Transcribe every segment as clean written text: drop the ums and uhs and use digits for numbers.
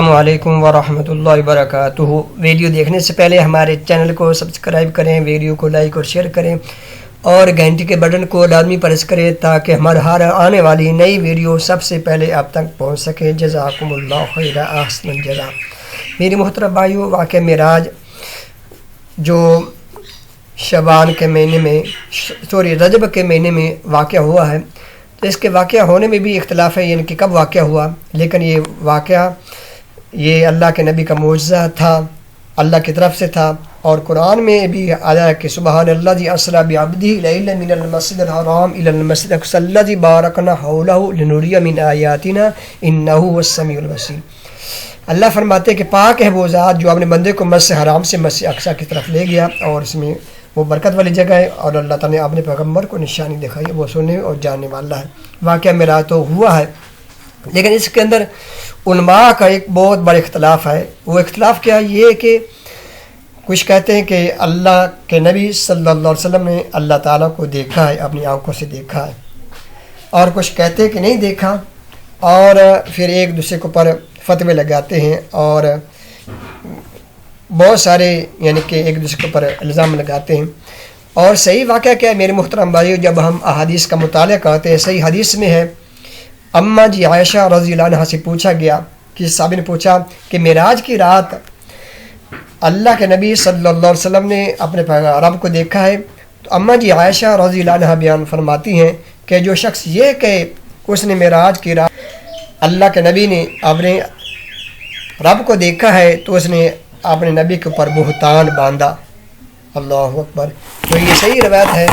السلام علیکم ورحمۃ اللہ وبرکاتہ۔ ویڈیو دیکھنے سے پہلے ہمارے چینل کو سبسکرائب کریں، ویڈیو کو لائک اور شیئر کریں اور گھنٹی کے بٹن کو لازمی پریس کریں تاکہ ہمارے ہر آنے والی نئی ویڈیو سب سے پہلے آپ تک پہنچ سکے۔ جزاکم اللہ خیر، احسن الجزاء۔ میری محترم بھائیو، واقعہ معراج جو شعبان کے مہینے میں رجب کے مہینے میں واقعہ ہوا ہے، تو اس کے واقعہ ہونے میں بھی اختلاف ہے، یعنی کہ کب واقعہ ہوا، لیکن یہ واقعہ یہ اللہ کے نبی کا معجزہ تھا، اللہ کی طرف سے تھا، اور قرآن میں بھی آیا ہے کہ سبحان الذی اسری بعبدہ لیلا من المسجد الحرام الی المسجد الاقصی الذی بارکنا حولہ لنریہ من آیاتنا انہ هو السمیع البصیر۔ اللہ فرماتے ہیں کہ پاک ہے وہ ذات جو اپنے بندے کو مسجد حرام سے مسجد اقصی کی طرف لے گیا، اور اس میں وہ برکت والی جگہ ہے، اور اللہ تعالیٰ نے اپنے پیغمبر کو نشانی دکھائی، وہ سننے اور جاننے والا ہے۔ واقعہ معراج تو ہوا ہے، لیکن اس کے اندر علماء کا ایک بہت بڑا اختلاف ہے۔ وہ اختلاف کیا ہے؟ یہ کہ کچھ کہتے ہیں کہ اللہ کے نبی صلی اللہ علیہ وسلم نے اللہ تعالیٰ کو دیکھا ہے، اپنی آنکھوں سے دیکھا ہے، اور کچھ کہتے ہیں کہ نہیں دیکھا، اور پھر ایک دوسرے کے اوپر فتوے لگاتے ہیں، اور بہت سارے یعنی کہ ایک دوسرے کے اوپر الزام لگاتے ہیں۔ اور صحیح واقعہ کیا ہے میرے محترم بھائیو؟ جب ہم احادیث کا مطالعہ کرتے ہیں، صحیح حدیث میں ہے، اماں جی عائشہ رضی اللہ عنہا سے پوچھا گیا، کہ صحابی نے پوچھا کہ معراج کی رات اللہ کے نبی صلی اللہ علیہ وسلم نے اپنے رب کو دیکھا ہے، تو اماں جی عائشہ رضی اللہ عنہا بیان فرماتی ہیں کہ جو شخص یہ کہ اس نے معراج کی رات اللہ کے نبی نے اپنے رب کو دیکھا ہے، تو اس نے اپنے نبی کے اوپر بہتان باندھا۔ اللہ اکبر۔ تو یہ صحیح روایت ہے۔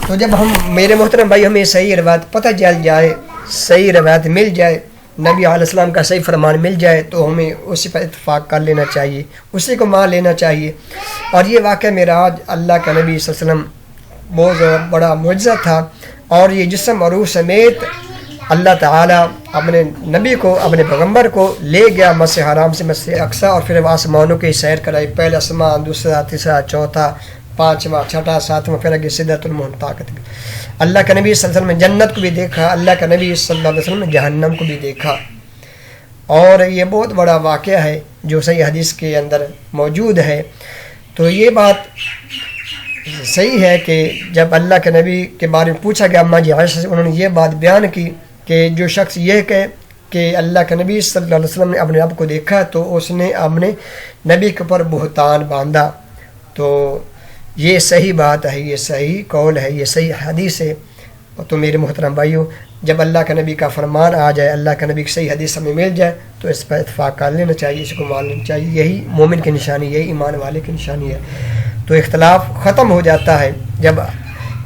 تو جب ہم میرے محترم بھائی ہمیں صحیح روایت پتہ چل جائے، صحیح روایت مل جائے، نبی علیہ السلام کا صحیح فرمان مل جائے، تو ہمیں اسی پر اتفاق کر لینا چاہیے، اسی کو مان لینا چاہیے۔ اور یہ واقعہ معراج اللہ کا نبی صلی اللہ علیہ وسلم بہت بڑا معجزہ تھا، اور یہ جسم اور روح سمیت اللہ تعالیٰ اپنے نبی کو، اپنے پیغمبر کو لے گیا مسجد حرام سے مسجد اقصی، اور پھر آسمانوں کی سیر کرائی، پہلا آسمان، دوسرا، تیسرا، چوتھا، پانچواں، چھٹا، ساتواں، پھر آگے سدرۃ المنتہا تک۔ اللہ کا نبی صلی اللہ علیہ وسلم نے جنت کو بھی دیکھا، اللہ کا نبی صلی اللہ علیہ وسلم نے جہنم کو بھی دیکھا، اور یہ بہت بڑا واقعہ ہے جو صحیح حدیث کے اندر موجود ہے۔ تو یہ بات صحیح ہے کہ جب اللہ کے نبی کے بارے میں پوچھا گیا اماں جی عائشہ سے، انہوں نے یہ بات بیان کی کہ جو شخص یہ کہے کہ اللہ کے نبی صلی اللہ علیہ وسلم نے اپنے آپ کو دیکھا، تو اس نے اپنے نبی کے اوپر بہتان باندھا۔ تو یہ صحیح بات ہے، یہ صحیح قول ہے، یہ صحیح حدیث ہے۔ تو میرے محترم بھائیو، جب اللہ کے نبی کا فرمان آ جائے، اللہ کے نبی کی صحیح حدیث ہمیں مل جائے، تو اس پر اتفاق کر لینا چاہیے، اس کو مان لینا چاہیے۔ یہی مومن کی نشانی، یہی ایمان والے کی نشانی ہے۔ تو اختلاف ختم ہو جاتا ہے جب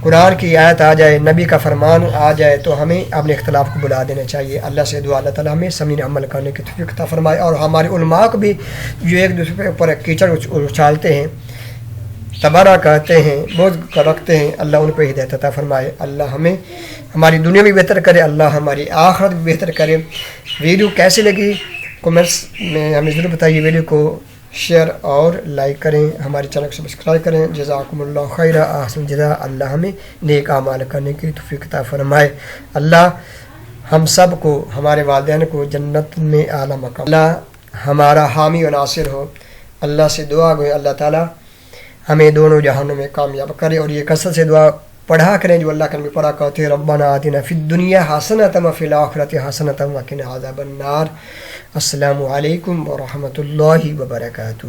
قرآن کی آیت آ جائے، نبی کا فرمان آ جائے، تو ہمیں اپنے اختلاف کو بلا دینا چاہیے۔ اللہ سے دعا اللہ تعالیٰ ہمیں سمعین عمل کرنے کی توفیق عطا فرمائے، اور ہمارے علماء کو بھی جو ایک دوسرے کے اوپر کیچڑ اچھالتے ہیں، تبرہ کرتے ہیں، بغض رکھتے ہیں، اللہ ان کو ہدایت عطا فرمائے۔ اللہ ہمیں ہماری دنیا بھی بہتر کرے، اللہ ہماری آخرت بھی بہتر کرے۔ ویڈیو کیسی لگی کمنٹس میں ہمیں ضرور بتائیے، ویڈیو کو شیئر اور لائک کریں، ہمارے چینل کو سبسکرائب کریں۔ جزاکم اللہ خیر، احسن الجزاء۔ اللہ ہمیں نیک اعمال کرنے کی توفیق عطا فرمائے۔ اللہ ہم سب کو، ہمارے والدین کو جنت میں اعلیٰ مقام، اللہ ہمارا حامی و ناصر ہو۔ اللہ سے دعا گوئے اللہ تعالیٰ ہمیں دونوں جہانوں میں کامیاب کرے، اور یہ کثرت سے دعا پڑھا کریں جو اللہ کے نبی پڑھا کرتے ہیں، ربنا آتنا فی الدنیا حسنۃ وفی الآخرۃ حسنۃ وقنا عذاب النار۔ السلام علیکم ورحمۃ اللہ وبرکاتہ۔